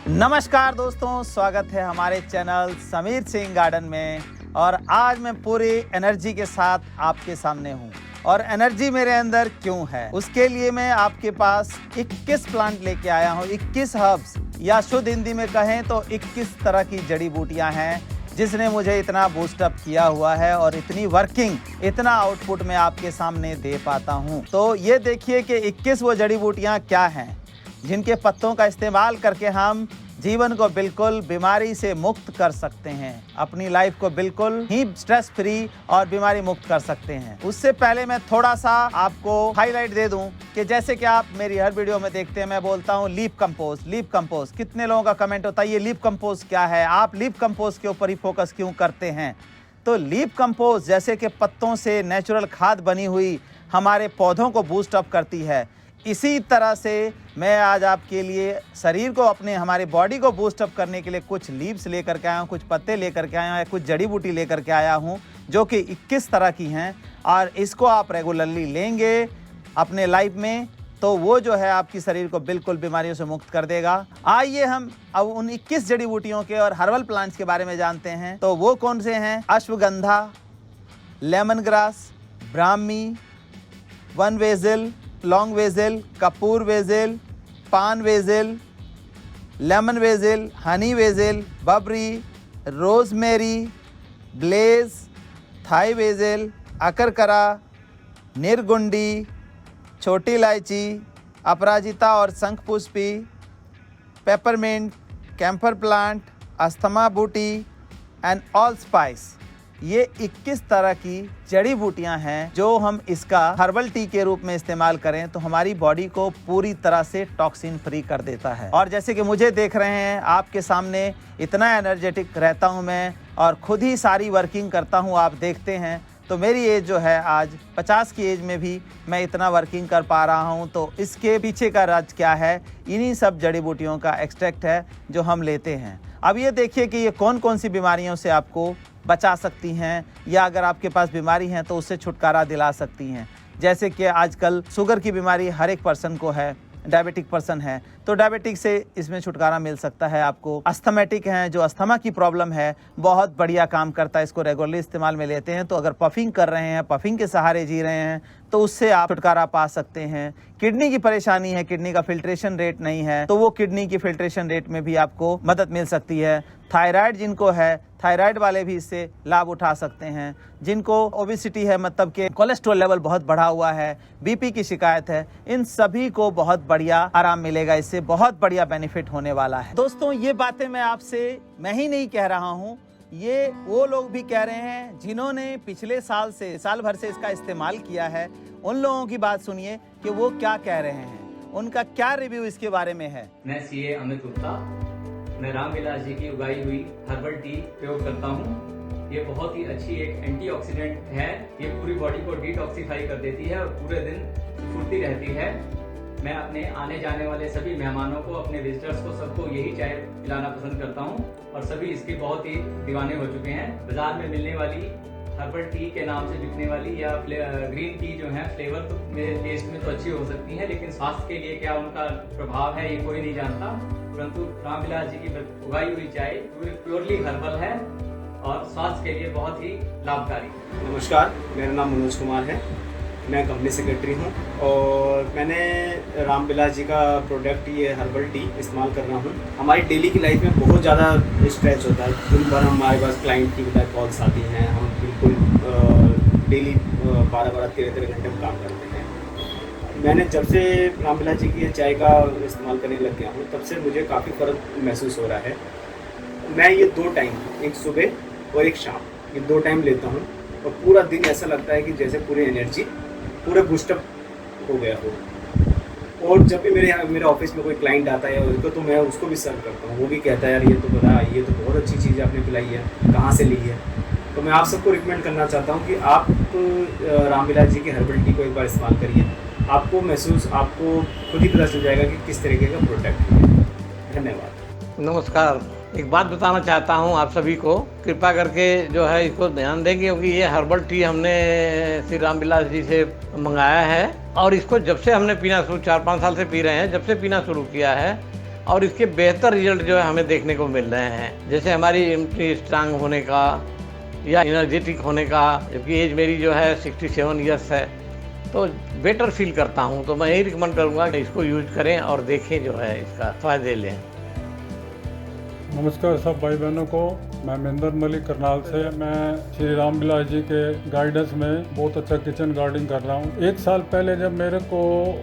नमस्कार दोस्तों, स्वागत है हमारे चैनल समीर सिंह गार्डन में। और आज मैं पूरी एनर्जी के साथ आपके सामने हूँ। और एनर्जी मेरे अंदर क्यों है, उसके लिए मैं आपके पास 21 प्लांट लेके आया हूँ। 21 हर्ब्स, या शुद्ध हिंदी में कहें तो 21 तरह की जड़ी बूटियाँ हैं जिसने मुझे इतना बूस्टअप किया हुआ है और इतनी वर्किंग, इतना आउटपुट मैं आपके सामने दे पाता हूँ। तो ये देखिए कि 21 वो जड़ी बूटियाँ क्या हैं जिनके पत्तों का इस्तेमाल करके हम जीवन को बिल्कुल बीमारी से मुक्त कर सकते हैं, अपनी लाइफ को बिल्कुल ही स्ट्रेस फ्री और बीमारी मुक्त कर सकते हैं। उससे पहले मैं थोड़ा सा आपको हाईलाइट दे दूं कि जैसे कि आप मेरी हर वीडियो में देखते हैं, मैं बोलता हूं लीफ कंपोस्ट। लीफ कंपोस्ट, कितने लोगों का कमेंट होता है ये लीफ कंपोस्ट क्या है, आप लीफ कंपोस्ट के ऊपर ही फोकस क्यों करते हैं। तो लीफ कंपोस्ट जैसे कि पत्तों से नेचुरल खाद बनी हुई हमारे पौधों को बूस्ट अप करती है, इसी तरह से मैं आज आपके लिए शरीर को, हमारी बॉडी को बूस्ट अप करने के लिए कुछ लीव्स लेकर के आया हूँ, कुछ पत्ते लेकर के आया हूँ, कुछ जड़ी बूटी लेकर के आया हूँ जो कि 21 तरह की हैं। और इसको आप रेगुलरली लेंगे अपने लाइफ में तो वो जो है आपकी शरीर को बिल्कुल बीमारियों से मुक्त कर देगा। आइए हम अब उन 21 जड़ी बूटियों के और हर्बल प्लांट्स के बारे में जानते हैं। तो वो कौन से हैं? अश्वगंधा, लेमन ग्रास, ब्राह्मी, वन वेजिल, लॉन्ग वेजिल, कपूर वेजिल, पान basil, lemon basil, honey basil, बबरी, रोजमेरी, ब्लेज, थाई वेजिल, अकरकरा, निर्गुंडी, छोटी इलायची, अपराजिता और शंखपुष्पी, पेपरमिंट, कैम्फर प्लांट, अस्थमा बूटी एंड ऑल स्पाइस। ये 21 तरह की जड़ी बूटियां हैं जो हम इसका हर्बल टी के रूप में इस्तेमाल करें तो हमारी बॉडी को पूरी तरह से टॉक्सिन फ्री कर देता है। और जैसे कि मुझे देख रहे हैं, आपके सामने इतना एनर्जेटिक रहता हूं मैं और खुद ही सारी वर्किंग करता हूं, आप देखते हैं। तो मेरी एज जो है आज 50 की एज में भी मैं इतना वर्किंग कर पा रहा हूं। तो इसके पीछे का राज क्या है? इन्हीं सब जड़ी बूटियों का एक्सट्रैक्ट है जो हम लेते हैं। अब ये देखिए कि ये कौन कौन सी बीमारियों से आपको बचा सकती हैं, या अगर आपके पास बीमारी है तो उससे छुटकारा दिला सकती हैं। जैसे कि आजकल शुगर की बीमारी हर एक पर्सन को है, डायबिटिक पर्सन है तो डायबिटिक से इसमें छुटकारा मिल सकता है आपको। अस्थमेटिक हैं, जो अस्थमा की प्रॉब्लम है, बहुत बढ़िया काम करता है, इसको रेगुलरली इस्तेमाल में लेते हैं। तो अगर पफिंग कर रहे हैं, पफिंग के सहारे जी रहे हैं तो उससे आप छुटकारा पा सकते हैं। किडनी की परेशानी है, किडनी का फिल्ट्रेशन रेट नहीं है तो वो किडनी की फिल्ट्रेशन रेट में भी आपको मदद मिल सकती है। थायराइड जिनको है, थायराइड वाले भी इससे लाभ उठा सकते हैं। जिनको ओबेसिटी है, मतलब कि कोलेस्ट्रॉल लेवल बहुत बढ़ा हुआ है, बीपी की शिकायत है, इन सभी को बहुत बढ़िया आराम मिलेगा, इससे बहुत बढ़िया बेनिफिट होने वाला है। दोस्तों, ये बातें मैं आपसे मैं ही नहीं कह रहा हूँ, ये वो लोग भी कह रहे हैं जिन्होंने पिछले साल भर से इसका इस्तेमाल किया है। उन लोगों की बात सुनिए कि वो क्या कह रहे हैं, उनका क्या रिव्यू इसके बारे में है। मैं सीए अमित गुप्ता, मैं रामविलास जी की उगाई हुई हर्बल टी प्रयोग करता हूँ। ये बहुत ही अच्छी एक एंटीऑक्सीडेंट है। ये पूरी बॉडी को डिटॉक्सिफाई कर देती है और पूरे दिन फुर्ती रहती है। मैं अपने आने जाने वाले सभी मेहमानों को, अपने विजिटर्स को, सबको यही चाय पिलाना पसंद करता हूँ और सभी इसके बहुत ही दीवाने हो चुके हैं। बाजार में मिलने वाली हर्बल टी के नाम से बिकने वाली या ग्रीन टी जो है, फ्लेवर तो मेरे टेस्ट में तो अच्छी हो सकती है, लेकिन स्वास्थ्य के लिए क्या उनका प्रभाव है ये कोई नहीं जानता। परंतु रामविलास जी की उगाई हुई चाय प्योरली हर्बल है और स्वास्थ्य के लिए बहुत ही लाभकारी। नमस्कार, मेरा नाम मनोज कुमार है, मैं कंपनी सेक्रेटरी हूं और मैंने रामविलास जी का प्रोडक्ट ये हर्बल टी इस्तेमाल कर रहा हूं। हमारी डेली की लाइफ में बहुत ज़्यादा स्ट्रेच होता है, दिन भर हमारे पास क्लाइंट की बजाय कॉल्स आती हैं, हम बिल्कुल डेली 12-13 घंटे में काम करते हैं। मैंने जब से रामविलास जी की चाय का इस्तेमाल करने लग गया हूँ तब से मुझे काफ़ी फ़र्क महसूस हो रहा है। मैं ये 2 टाइम, एक सुबह और एक शाम, ये 2 टाइम लेता हूँ और पूरा दिन ऐसा लगता है कि जैसे पूरी एनर्जी पूरा बूस्टअप हो गया हो। और जब भी मेरे ऑफिस में कोई क्लाइंट आता है उनको, तो मैं उसको भी सर्व करता हूँ। वो भी कहता है यार ये तो बता, ये तो बहुत अच्छी चीज़ आपने पिलाई है, कहाँ से ली है। तो मैं आप सबको रिकमेंड करना चाहता हूँ कि आप रामविलास जी की हर्बल टी को एक बार इस्तेमाल करिए। आपको खुद ही पता चल जाएगा कि किस तरीके का प्रोडक्ट है। धन्यवाद। नमस्कार, एक बात बताना चाहता हूँ आप सभी को, कृपा करके जो है इसको ध्यान दें क्योंकि ये हर्बल टी हमने श्री रामविलास जी से मंगाया है और इसको जब से हमने पीना शुरू, 4-5 साल से पी रहे हैं, जब से पीना शुरू किया है और इसके बेहतर रिजल्ट जो है हमें देखने को मिल रहे हैं। जैसे हमारी इम्यूनिटी स्ट्रांग होने का या एनर्जेटिक होने का, जबकि एज मेरी जो है 67 ईयर्स है, तो बेटर फील करता हूँ। तो मैं यही रिकमेंड करूँगा कि इसको यूज करें और देखें जो है इसका फ़ायदे लें। नमस्कार सब भाई बहनों को, मैं महेंद्र मलिक करनाल से। मैं श्री राम बिलास जी के गाइडेंस में बहुत अच्छा किचन गार्डनिंग कर रहा हूँ। 1 साल पहले जब मेरे को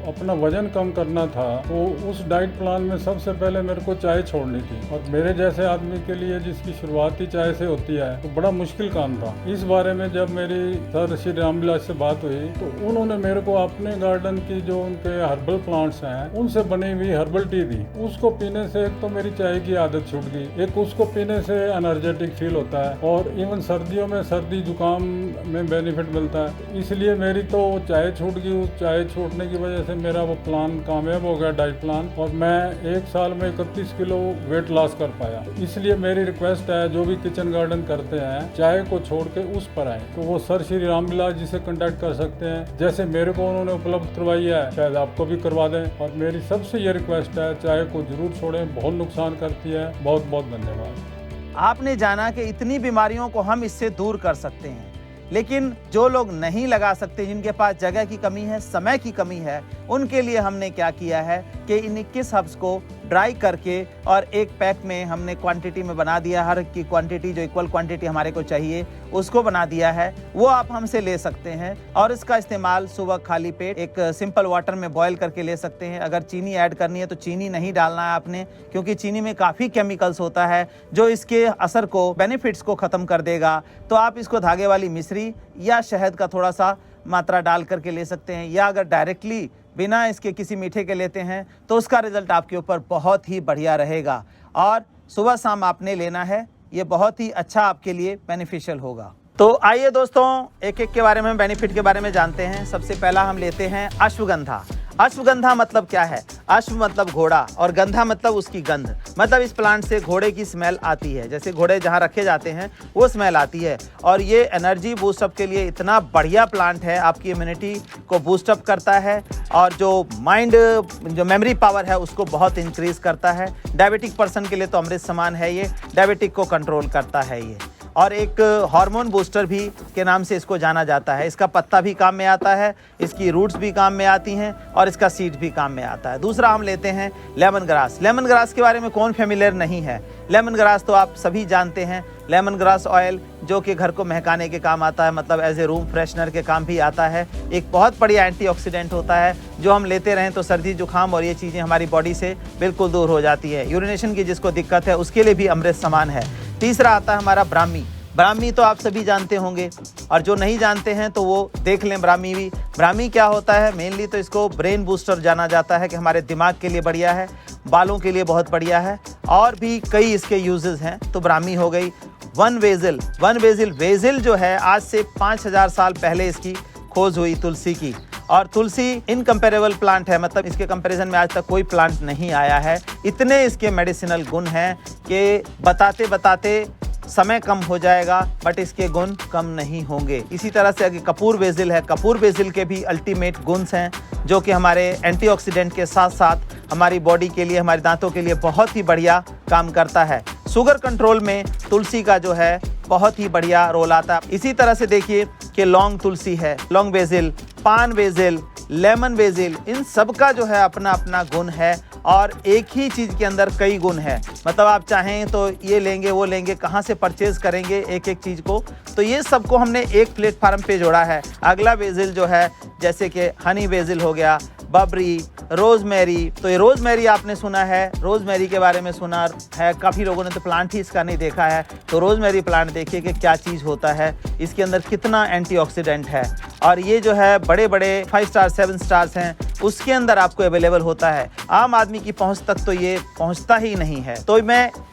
अपना वजन कम करना था तो उस डाइट प्लान में सबसे पहले मेरे को चाय छोड़नी थी, और मेरे जैसे आदमी के लिए जिसकी शुरुआती चाय से होती है तो बड़ा मुश्किल काम था। इस बारे में जब मेरी सर श्री राम बिलास से बात हुई तो उन्होंने मेरे को अपने गार्डन की जो उनके हर्बल प्लांट्स हैं उनसे बनी हुई हर्बल टी दी। उसको पीने से एक तो मेरी चाय की आदत छूट गई, एक उसको पीने से एनर्जेटिक फील होता है, और इवन सर्दियों में सर्दी जुकाम में बेनिफिट मिलता है। इसलिए मेरी तो चाय छूट गई। उस चाय छूटने की वजह से मेरा वो प्लान कामयाब हो गया, डाइट प्लान, और मैं 1 साल में 31 किलो वेट लॉस कर पाया। इसलिए मेरी रिक्वेस्ट है, जो भी किचन गार्डन करते हैं चाय को छोड़ के उस पर आए तो वो सर श्री राम बिलास जी से कॉन्टैक्ट कर सकते हैं। जैसे मेरे को उन्होंने उपलब्ध करवाई है, शायद आपको भी करवा दें। और मेरी सबसे ये रिक्वेस्ट है, चाय को जरूर छोड़ें, बहुत नुकसान करती है। बहुत बहुत धन्यवाद। आपने जाना कि इतनी बीमारियों को हम इससे दूर कर सकते हैं, लेकिन जो लोग नहीं लगा सकते, जिनके पास जगह की कमी है, समय की कमी है, उनके लिए हमने क्या किया है कि इन 21 हर्ब्स को ड्राई करके और एक पैक में हमने क्वांटिटी में बना दिया। हर की क्वांटिटी जो इक्वल क्वांटिटी हमारे को चाहिए उसको बना दिया है, वो आप हमसे ले सकते हैं। और इसका इस्तेमाल सुबह खाली पेट एक सिंपल वाटर में बॉईल करके ले सकते हैं। अगर चीनी ऐड करनी है तो चीनी नहीं डालना है आपने, क्योंकि चीनी में काफ़ी केमिकल्स होता है जो इसके असर को, बेनिफिट्स को ख़त्म कर देगा। तो आप इसको धागे वाली मिश्री या शहद का थोड़ा सा मात्रा डाल करके ले सकते हैं, या अगर डायरेक्टली बिना इसके किसी मीठे के लेते हैं तो उसका रिजल्ट आपके ऊपर बहुत ही बढ़िया रहेगा। और सुबह शाम आपने लेना है, ये बहुत ही अच्छा आपके लिए बेनिफिशियल होगा। तो आइए दोस्तों, एक एक के बारे में, बेनिफिट के बारे में जानते हैं। सबसे पहला हम लेते हैं अश्वगंधा। अश्वगंधा मतलब क्या है? अश्व मतलब घोड़ा और गंधा मतलब उसकी गंध। मतलब इस प्लांट से घोड़े की स्मेल आती है, जैसे घोड़े जहाँ रखे जाते हैं वो स्मेल आती है। और ये एनर्जी बूस्टअप के लिए इतना बढ़िया प्लांट है, आपकी इम्यूनिटी को बूस्टअप करता है और जो माइंड, जो मेमोरी पावर है उसको बहुत इंक्रीज करता है। डायबिटिक पर्सन के लिए तो अमृत समान है ये, डायबिटिक को कंट्रोल करता है ये। और एक हार्मोन बूस्टर भी के नाम से इसको जाना जाता है। इसका पत्ता भी काम में आता है, इसकी रूट्स भी काम में आती हैं और इसका सीड भी काम में आता है। दूसरा हम लेते हैं लेमन ग्रास। लेमन ग्रास के बारे में कौन फेमिलियर नहीं है? लेमन ग्रास तो आप सभी जानते हैं। लेमन ग्रास ऑयल जो कि घर को महकाने के काम आता है, मतलब एज ए रूम फ्रेशनर के काम भी आता है। एक बहुत बढ़िया एंटीऑक्सीडेंट होता है, जो हम लेते रहें तो सर्दी जुकाम और ये चीज़ें हमारी बॉडी से बिल्कुल दूर हो जाती है। यूरिनेशन की जिसको दिक्कत है उसके लिए भी अमृत समान है। तीसरा आता है हमारा ब्राह्मी। ब्राह्मी तो आप सभी जानते होंगे, और जो नहीं जानते हैं तो वो देख लें ब्राह्मी भी। ब्राह्मी क्या होता है? मेनली तो इसको ब्रेन बूस्टर जाना जाता है कि हमारे दिमाग के लिए बढ़िया है, बालों के लिए बहुत बढ़िया है, और भी कई इसके यूजेस हैं। तो ब्राह्मी हो गई। वन बेजिल बेजिल जो है आज से 5000 साल पहले इसकी खोज हुई तुलसी की। और तुलसी इनकम्पेरेबल प्लांट है, मतलब इसके कंपैरिजन में आज तक कोई प्लांट नहीं आया है। इतने इसके मेडिसिनल गुण हैं कि बताते बताते समय कम हो जाएगा, बट इसके गुण कम नहीं होंगे। इसी तरह से आगे कपूर बेजिल है। कपूर बेजिल के भी अल्टीमेट गुण हैं, जो कि हमारे एंटीऑक्सीडेंट के साथ साथ हमारी बॉडी के लिए, हमारे दांतों के लिए बहुत ही बढ़िया काम करता है। शुगर कंट्रोल में तुलसी का जो है बहुत ही बढ़िया रोल आता है। इसी तरह से देखिए कि लौंग तुलसी है, लौंग बेजिल, पान बेजिल, लेमन बेजिल, इन सब का जो है अपना अपना गुण है। और एक ही चीज़ के अंदर कई गुण है, मतलब आप चाहें तो ये लेंगे वो लेंगे, कहाँ से परचेज करेंगे एक एक चीज़ को, तो ये सबको हमने एक प्लेटफार्म पे जोड़ा है। अगला बेजिल जो है, जैसे कि हनी बेजिल हो गया, बबरी, रोजमेरी। तो ये रोजमेरी आपने सुना है, रोजमेरी के बारे में सुना है, काफ़ी लोगों ने तो प्लांट ही इसका नहीं देखा है। तो रोजमेरी प्लांट देखिए कि क्या चीज़ होता है, इसके अंदर कितना एंटीऑक्सीडेंट है। और ये जो है बड़े बड़े 5 स्टार 7 स्टार्स हैं, उसके अंदर आपको अवेलेबल होता है। आम आदमी की पहुंच तक तो ये पहुंचता ही नहीं है। तो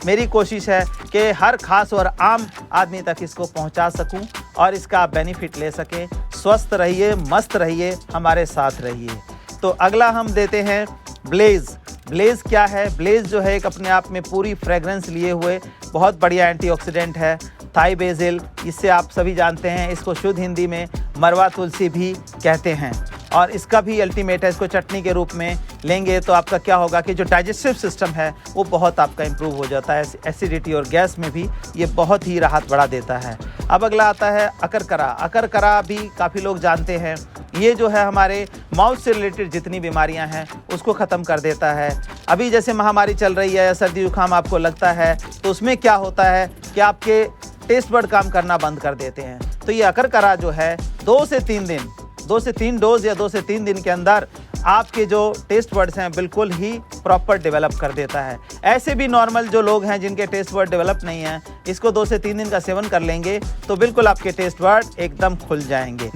मेरी कोशिश है कि हर खास और आम आदमी तक इसको पहुंचा सकूं और इसका बेनिफिट ले सकें। स्वस्थ रहिए, मस्त रहिए, हमारे साथ रहिए। तो अगला हम देते हैं ब्लेज। ब्लेज क्या है? ब्लेज जो है एक अपने आप में पूरी फ्रेग्रेंस लिए हुए बहुत बढ़िया एंटीऑक्सीडेंट है। थाई बेजिल, इससे आप सभी जानते हैं, इसको शुद्ध हिंदी में मरवा तुलसी भी कहते हैं। और इसका भी अल्टीमेट है। इसको चटनी के रूप में लेंगे तो आपका क्या होगा कि जो डाइजेस्टिव सिस्टम है वो बहुत आपका इम्प्रूव हो जाता है। एसिडिटी और गैस में भी ये बहुत ही राहत बढ़ा देता है। अब अगला आता है अकरकरा। अकरकरा भी काफ़ी लोग जानते हैं। ये जो है हमारे माउथ से रिलेटेड जितनी बीमारियां हैं उसको ख़त्म कर देता है। अभी जैसे महामारी चल रही है या सर्दी जुकाम आपको लगता है तो उसमें क्या होता है कि आपके टेस्ट बड काम करना बंद कर देते हैं। तो ये अकरकरा जो है 2 से 3 डोज या 2 से 3 दिन के अंदर आपके जो टेस्ट बड्स हैं बिल्कुल ही प्रॉपर डेवलप कर देता है। ऐसे भी नॉर्मल जो लोग हैं जिनके टेस्ट बड डेवलप नहीं है, इसको 2 से 3 दिन का सेवन कर लेंगे तो बिल्कुल आपके टेस्ट बड एकदम खुल जाएंगे।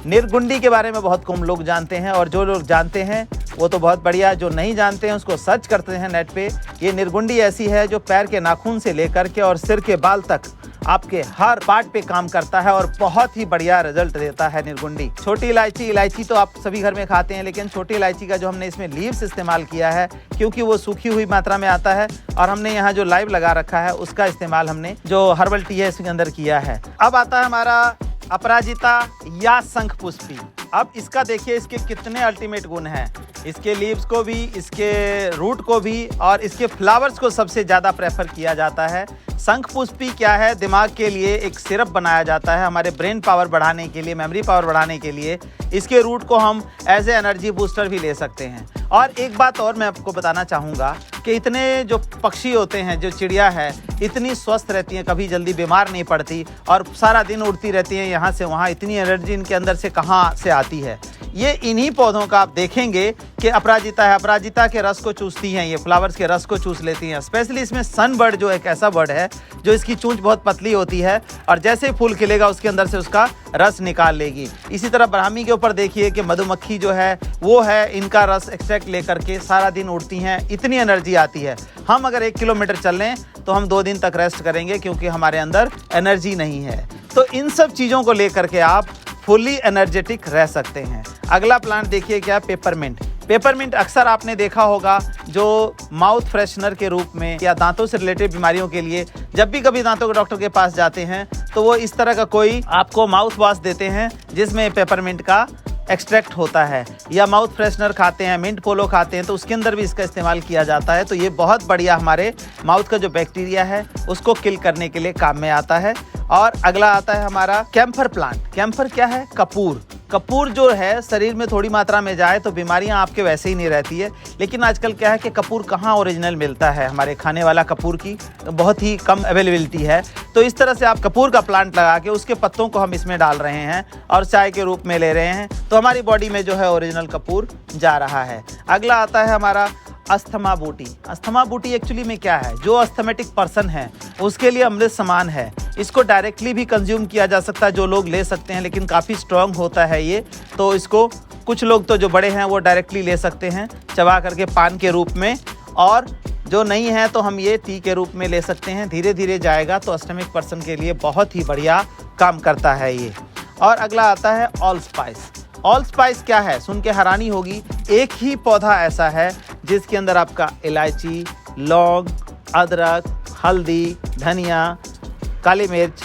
निर्गुंडी के बारे में बहुत कम लोग जानते हैं और जो लोग जानते हैं वो तो बहुत बढ़िया, जो नहीं जानते हैं उसको सर्च करते हैं नेट पे। ये निर्गुंडी ऐसी है जो पैर के नाखून से लेकर के और सिर के बाल तक आपके हर पार्ट पे काम करता है और बहुत ही बढ़िया रिजल्ट देता है निर्गुंडी। छोटी इलायची तो आप सभी घर में खाते हैं, लेकिन छोटी इलायची का जो हमने इसमें लीव्स इस्तेमाल किया है क्योंकि वो सूखी हुई मात्रा में आता है और हमने यहाँ जो लाइव लगा रखा है उसका इस्तेमाल हमने जो हर्बल टी है इसके अंदर किया है। अब आता है हमारा अपराजिता या शंखपुष्पी। अब इसका देखिए इसके कितने अल्टीमेट गुण हैं। इसके लीव्स को भी, इसके रूट को भी और इसके फ्लावर्स को सबसे ज़्यादा प्रेफर किया जाता है। शंखपुष्पी क्या है, दिमाग के लिए एक सिरप बनाया जाता है हमारे ब्रेन पावर बढ़ाने के लिए, मेमोरी पावर बढ़ाने के लिए। इसके रूट को हम एज ए एनर्जी बूस्टर भी ले सकते हैं। और एक बात और मैं आपको बताना चाहूँगा कि इतने जो पक्षी होते हैं, जो चिड़िया है, इतनी स्वस्थ रहती हैं, कभी जल्दी बीमार नहीं पड़ती और सारा दिन उड़ती रहती हैं यहाँ से वहाँ। इतनी एनर्जी इनके अंदर से कहाँ से आती है? ये इन्हीं पौधों का आप देखेंगे कि अपराजिता है, अपराजिता के रस को चूसती हैं, ये फ्लावर्स के रस को चूस लेती हैं। स्पेशली इसमें सनबर्ड जो एक ऐसा बर्ड है जो इसकी चूंच बहुत पतली होती है और जैसे ही फूल खिलेगा उसके अंदर से उसका रस निकाल लेगी। इसी तरह ब्राह्मी के ऊपर देखिए कि मधुमक्खी जो है वो है, इनका रस एक्सट्रैक्ट लेकर के सारा दिन उड़ती हैं, इतनी एनर्जी आती है। हम अगर 1 किलोमीटर चल लें तो हम 2 दिन तक रेस्ट करेंगे क्योंकि हमारे अंदर एनर्जी नहीं है। तो इन सब चीज़ों को लेकर के आप फुली एनर्जेटिक रह सकते हैं। अगला प्लांट देखिए क्या, पेपरमिंट। पेपरमिंट अक्सर आपने देखा होगा जो माउथ फ्रेशनर के रूप में या दांतों से रिलेटेड बीमारियों के लिए जब भी कभी दांतों के डॉक्टर के पास जाते हैं तो वो इस तरह का कोई आपको माउथ वॉश देते हैं जिसमें पेपरमिंट का एक्सट्रैक्ट होता है, या माउथ फ्रेशनर खाते हैं, मिंट पोलो खाते हैं तो उसके अंदर भी इसका इस्तेमाल किया जाता है। तो ये बहुत बढ़िया हमारे माउथ का जो बैक्टीरिया है उसको किल करने के लिए काम में आता है। और अगला आता है हमारा कैम्फर प्लांट। कैम्फर क्या है? कपूर। कपूर जो है शरीर में थोड़ी मात्रा में जाए तो बीमारियां आपके वैसे ही नहीं रहती है। लेकिन आजकल क्या है कि कपूर कहाँ ओरिजिनल मिलता है, हमारे खाने वाला कपूर की बहुत ही कम अवेलेबिलिटी है। तो इस तरह से आप कपूर का प्लांट लगा के उसके पत्तों को हम इसमें डाल रहे हैं और चाय के रूप में ले रहे हैं तो हमारी बॉडी में जो है ओरिजिनल कपूर जा रहा है। अगला आता है हमारा अस्थमा बूटी। अस्थमा बूटी एक्चुअली में क्या है, जो अस्थमेटिक पर्सन है उसके लिए अमृत समान है। इसको डायरेक्टली भी कंज्यूम किया जा सकता है, जो लोग ले सकते हैं, लेकिन काफ़ी स्ट्रॉन्ग होता है ये। तो इसको कुछ लोग तो जो बड़े हैं वो डायरेक्टली ले सकते हैं चबा करके पान के रूप में, और जो नहीं है तो हम ये टी के रूप में ले सकते हैं। धीरे धीरे जाएगा तो अस्थमिक पर्सन के लिए बहुत ही बढ़िया काम करता है ये। और अगला आता है ऑल स्पाइस। ऑल स्पाइस क्या है, सुन के हैरानी होगी। एक ही पौधा ऐसा है जिसके अंदर आपका इलायची, लौंग, अदरक, हल्दी, धनिया, काली मिर्च,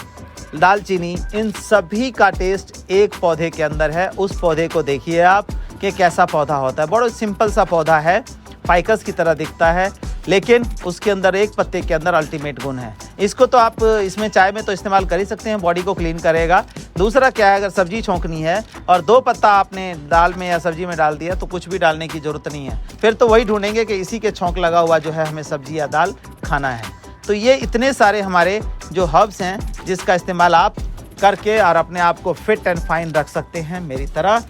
दालचीनी, इन सभी का टेस्ट एक पौधे के अंदर है। उस पौधे को देखिए आप कि कैसा पौधा होता है। बड़ा सिंपल सा पौधा है, फाइकस की तरह दिखता है, लेकिन उसके अंदर एक पत्ते के अंदर अल्टीमेट गुण है। इसको तो आप इसमें चाय में तो इस्तेमाल कर ही सकते हैं, बॉडी को क्लीन करेगा। दूसरा क्या है, अगर सब्जी छौंकनी है और 2 पत्ता आपने दाल में या सब्जी में डाल दिया तो कुछ भी डालने की ज़रूरत नहीं है। फिर तो वही ढूंढेंगे कि इसी के छौंक लगा हुआ जो है हमें सब्जी या दाल खाना है। तो ये इतने सारे हमारे जो हर्ब्स हैं जिसका इस्तेमाल आप करके और अपने आप को फिट एंड फाइन रख सकते हैं मेरी तरह।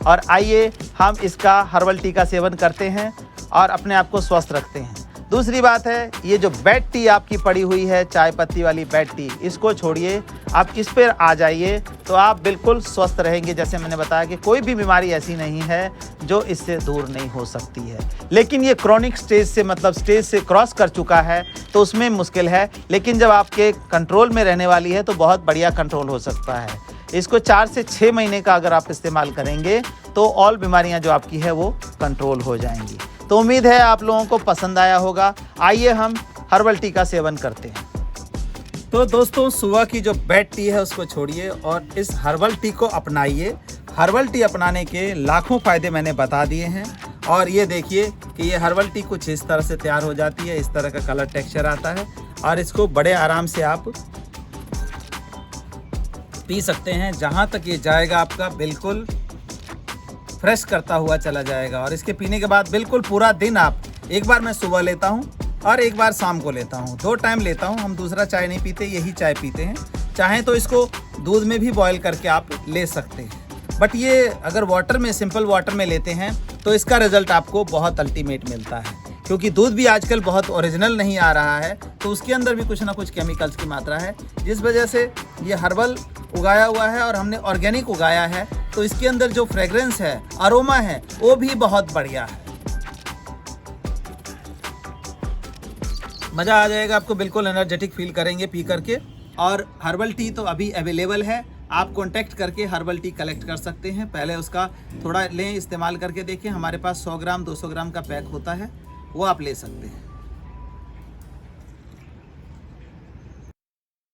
और आइए हम इसका हर्बल टी का सेवन करते हैं और अपने आप को स्वस्थ रखते हैं। दूसरी बात है, ये जो बेड टी आपकी पड़ी हुई है, चाय पत्ती वाली बेड टी, इसको छोड़िए, आप इस पर आ जाइए तो आप बिल्कुल स्वस्थ रहेंगे। जैसे मैंने बताया कि कोई भी बीमारी ऐसी नहीं है जो इससे दूर नहीं हो सकती है। लेकिन ये क्रॉनिक स्टेज से, मतलब स्टेज से क्रॉस कर चुका है तो उसमें मुश्किल है, लेकिन जब आपके कंट्रोल में रहने वाली है तो बहुत बढ़िया कंट्रोल हो सकता है। इसको 4 से 6 महीने का अगर आप इस्तेमाल करेंगे तो ऑल बीमारियां जो आपकी है वो कंट्रोल हो जाएंगी। तो उम्मीद है आप लोगों को पसंद आया होगा। आइए हम हर्बल टी का सेवन करते हैं। तो दोस्तों, सुबह की जो बेड टी है उसको छोड़िए और इस हर्बल टी को अपनाइए। हर्बल टी अपनाने के लाखों फ़ायदे मैंने बता दिए हैं। और ये देखिए कि ये हर्बल टी कुछ इस तरह से तैयार हो जाती है, इस तरह का कलर टेक्सचर आता है और इसको बड़े आराम से आप पी सकते हैं। जहाँ तक ये जाएगा आपका बिल्कुल फ्रेश करता हुआ चला जाएगा। और इसके पीने के बाद बिल्कुल पूरा दिन आप, एक बार मैं सुबह लेता हूँ और एक बार शाम को लेता हूँ, 2 टाइम लेता हूँ। हम दूसरा चाय नहीं पीते, यही चाय पीते हैं। चाहें तो इसको दूध में भी बॉयल करके आप ले सकते हैं, बट ये अगर वाटर में, सिंपल वाटर में लेते हैं तो इसका रिजल्ट आपको बहुत अल्टीमेट मिलता है। क्योंकि दूध भी आजकल बहुत ओरिजिनल नहीं आ रहा है, तो उसके अंदर भी कुछ ना कुछ केमिकल्स की मात्रा है, जिस वजह से ये हर्बल उगाया हुआ है और हमने ऑर्गेनिक उगाया है, तो इसके अंदर जो फ्रेग्रेंस है, अरोमा है, वो भी बहुत बढ़िया है। मज़ा आ जाएगा आपको, बिल्कुल एनर्जेटिक फील करेंगे पी करके। और हर्बल टी तो अभी अवेलेबल है, आप कांटेक्ट करके हर्बल टी कलेक्ट कर सकते हैं। पहले उसका थोड़ा लें, इस्तेमाल करके देखें। हमारे पास 100 ग्राम 200 ग्राम का पैक होता है, वो आप ले सकते हैं।